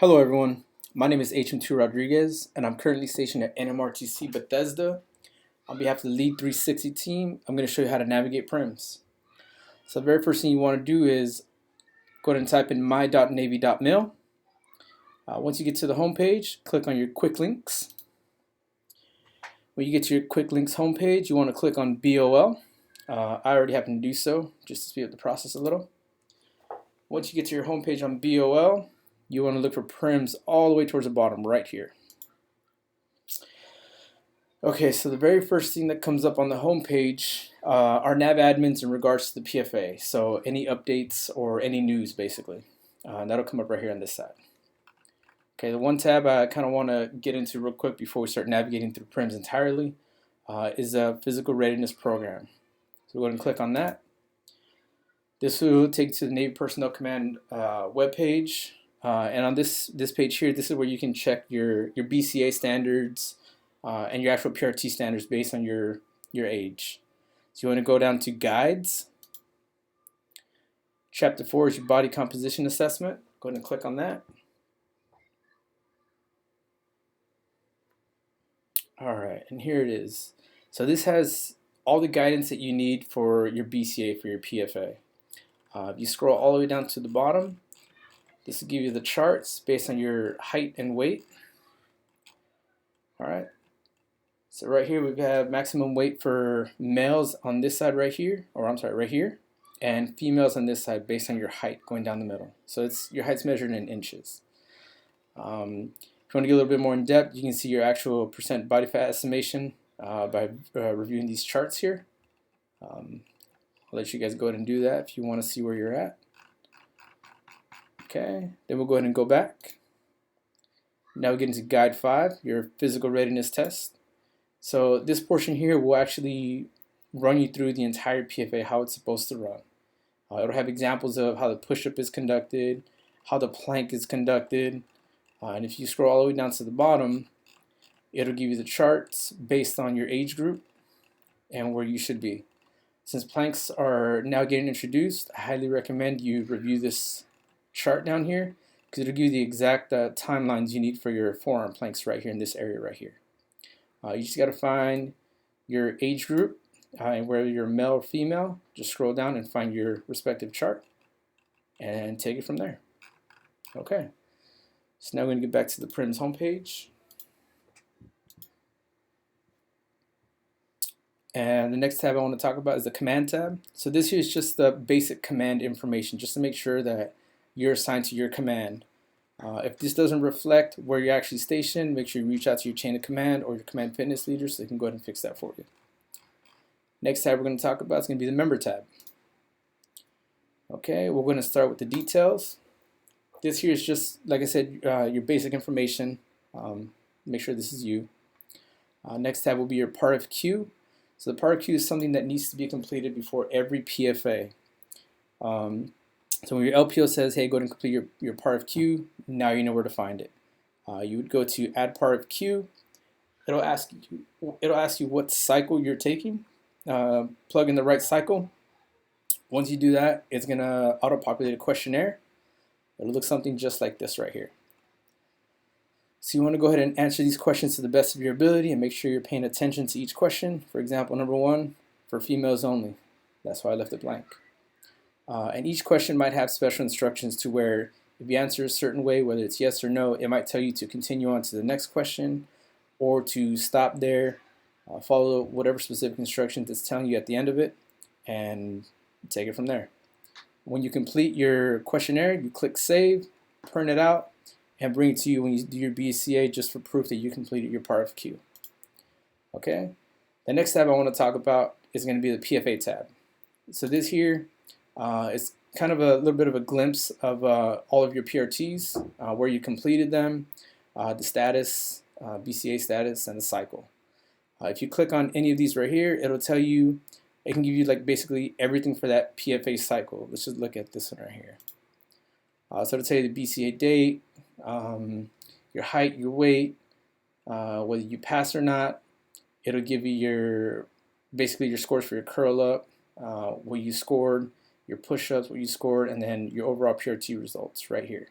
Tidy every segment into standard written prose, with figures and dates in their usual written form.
Hello everyone, my name is HM2 Rodriquez and I'm currently stationed at NMRTC Bethesda. On behalf of the Lead 360 team, I'm going to show you how to navigate PRIMS. So the very first thing you want to do is go ahead and type in my.navy.mil. Once you get to the home page, click on your quick links. When you get to your quick links homepage, you want to click on BOL. I already happen to do so just to speed up the process a little. Once you get to your homepage on BOL, you want to look for PRIMS all the way towards the bottom right here. Okay, so the very first thing that comes up on the home page are nav admins in regards to the PFA. So any updates or any news, basically. That'll come up right here on this side. Okay, the one tab I kind of want to get into real quick before we start navigating through PRIMS entirely is a physical readiness program. So we're going to click on that. This will take you to the Navy Personnel Command webpage. And on this page here, this is where you can check your BCA standards and your actual PRT standards based on your age. So you want to go down to Guides. Chapter 4 is your body composition assessment. Go ahead and click on that. Alright, and here it is. So this has all the guidance that you need for your BCA, for your PFA. If you scroll all the way down to the bottom, this will give you the charts based on your height and weight. Alright. So right here we have maximum weight for males on this side right here, or I'm sorry, right here, and females on this side based on your height going down the middle. So your height's measured in inches. If you want to get a little bit more in depth, you can see your actual percent body fat estimation by reviewing these charts here. I'll let you guys go ahead and do that if you want to see where you're at. Okay, then we'll go ahead and go back. Now we get into Guide 5, your physical readiness test. So this portion here will actually run you through the entire PFA, how it's supposed to run. It'll have examples of how the push-up is conducted, how the plank is conducted, and if you scroll all the way down to the bottom, it'll give you the charts based on your age group and where you should be. Since planks are now getting introduced, I highly recommend you review this chart down here because it'll give you the exact timelines you need for your forearm planks right here in this area right here. You just got to find your age group and whether you're male or female. Just scroll down and find your respective chart and take it from there. Okay. So now we're going to get back to the PRIMS homepage. And the next tab I want to talk about is the command tab. So this here is just the basic command information, just to make sure that you're assigned to your command. If this doesn't reflect where you're actually stationed, make sure you reach out to your chain of command or your command fitness leader so they can go ahead and fix that for you. Next tab we're going to talk about is going to be the member tab. Okay, we're going to start with the details. This here is just, like I said, your basic information. Make sure this is you. Next tab will be your part of Q. So the part of Q is something that needs to be completed before every PFA. So when your LPO says, hey, go ahead and complete your part of Q, now you know where to find it. You would go to add part of Q. It'll ask you what cycle you're taking. Plug in the right cycle. Once you do that, it's going to auto-populate a questionnaire. It'll look something just like this right here. So you want to go ahead and answer these questions to the best of your ability and make sure you're paying attention to each question. For example, number 1, for females only. That's why I left it blank. And each question might have special instructions to where if you answer a certain way, whether it's yes or no, it might tell you to continue on to the next question or to stop there, follow whatever specific instructions it's telling you at the end of it, and take it from there. When you complete your questionnaire, you click Save, print it out, and bring it to you when you do your BCA just for proof that you completed your part of Q. Okay? The next tab I want to talk about is going to be the PFA tab. So this here is kind of a little bit of a glimpse of all of your PRTs, where you completed them, the status, BCA status, and the cycle. If you click on any of these right here, it'll tell you, it can give you like basically everything for that PFA cycle. Let's just look at this one right here. So it'll tell you the BCA date, your height, your weight, whether you pass or not. It'll give you basically your scores for your curl up, what you scored, your push-ups, what you scored, and then your overall PRT results right here.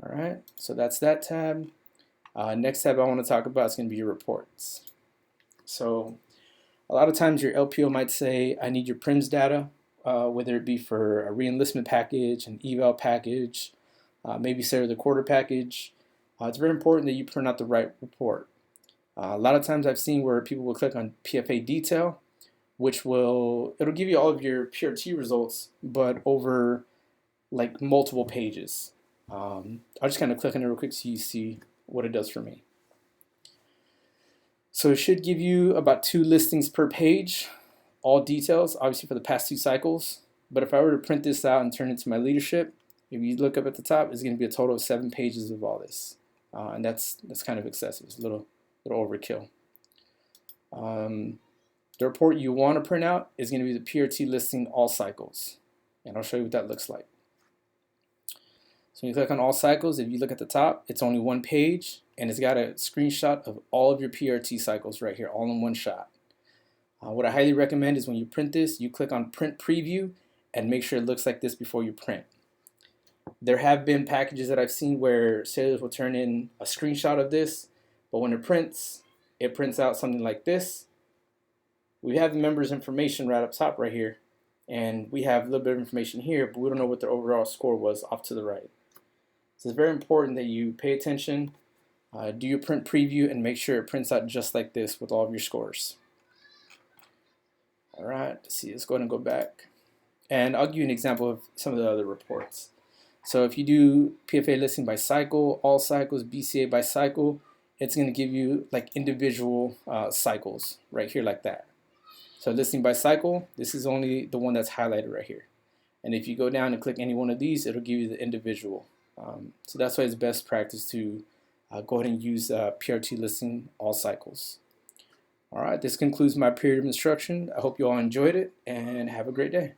All right, so that's that tab. Next tab I want to talk about is going to be your reports. So a lot of times your LPO might say, I need your PRIMS data, whether it be for a reenlistment package, an eval package, maybe say the quarter package. It's very important that you print out the right report. A lot of times I've seen where people will click on PFA detail, which it'll give you all of your PRT results, but over like multiple pages. I'll just kind of click on it real quick so you see what it does for me. So it should give you about 2 listings per page, all details, obviously for the past 2 cycles. But if I were to print this out and turn it to my leadership, if you look up at the top, it's going to be a total of 7 pages of all this. And that's kind of excessive. It's a little overkill. The report you want to print out is going to be the PRT listing all cycles. And I'll show you what that looks like. So when you click on all cycles, if you look at the top, it's only 1 page, and it's got a screenshot of all of your PRT cycles right here, all in one shot. What I highly recommend is when you print this, you click on print preview and make sure it looks like this before you print. There have been packages that I've seen where sailors will turn in a screenshot of this, but when it prints out something like this. We have the members' information right up top right here, and we have a little bit of information here, but we don't know what their overall score was off to the right. So it's very important that you pay attention, do your print preview, and make sure it prints out just like this with all of your scores. All right, let's see, let's go ahead and go back. And I'll give you an example of some of the other reports. So if you do PFA listing by cycle, all cycles, BCA by cycle, it's going to give you like individual cycles right here like that. So listing by cycle, this is only the one that's highlighted right here. And if you go down and click any one of these, it'll give you the individual. So that's why it's best practice to go ahead and use PRT listing all cycles. All right, this concludes my period of instruction. I hope you all enjoyed it and have a great day.